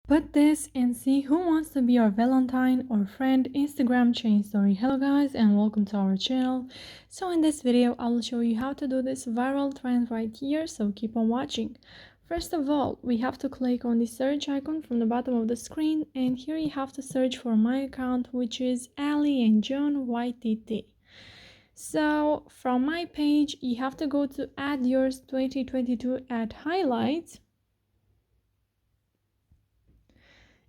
Put this and see who wants to be your Valentine or friend Instagram chain story. Hello guys and welcome to our channel. So in this video I will show you how to do this viral trend right here, so keep on watching. First of all, we have to click on the search icon from the bottom of the screen, and here you have to search for my account, which is Ali and John YTT. So from my page you have to go to add yours 2022 at highlights.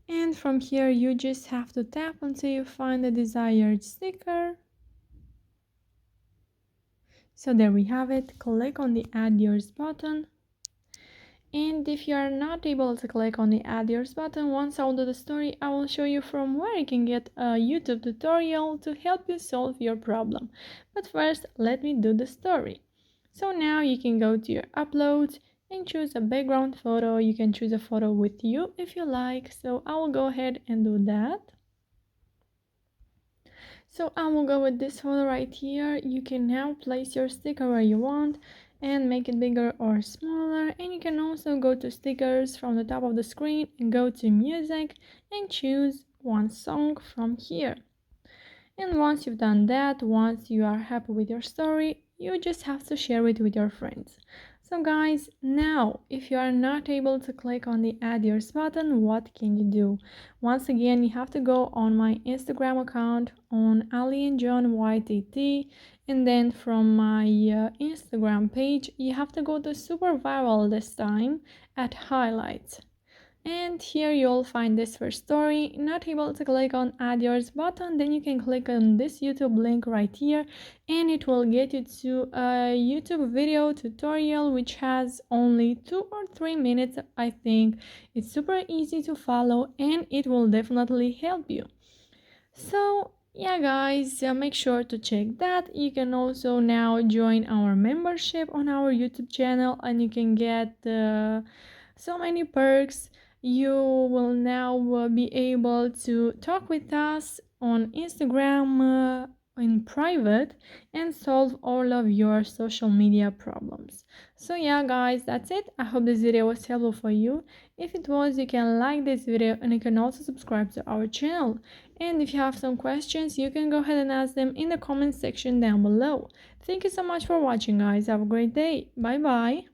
And from here you just have to tap until you find the desired sticker. So there we have it. Click on the add yours button. And if you are not able to click on the add yours button, once I'll do the story, I will show you from where you can get a YouTube tutorial to help you solve your problem. But first, let me do the story. So now you can go to your uploads and choose a background photo. You can choose a photo with you if you like. So I will go ahead and do that. So I will go with this photo right here. You can now place your sticker where you want and make it bigger or smaller, and you can also go to stickers from the top of the screen and go to music and choose one song from here. And once you've done that, once you are happy with your story, you just have to share it with your friends. So guys, now if you are not able to click on the add yours button, what can you do? Once again, you have to go on my Instagram account on Ali and John YTT, and then from my Instagram page you have to go to super viral this time at highlights. And here you'll find this first story. Not able to click on add yours button, then you can click on this YouTube link right here, and it will get you to a YouTube video tutorial which has only 2 or 3 minutes. I think it's super easy to follow and it will definitely help you. So yeah guys, make sure to check that. You can also now join our membership on our YouTube channel and you can get so many perks. You will now be able to talk with us on Instagram in private and solve all of your social media problems. So yeah guys, that's it. I hope this video was helpful for you. If it was, you can like this video and you can also subscribe to our channel. And if you have some questions, you can go ahead and ask them in the comment section down below. Thank you so much for watching guys. Have a great day. Bye bye.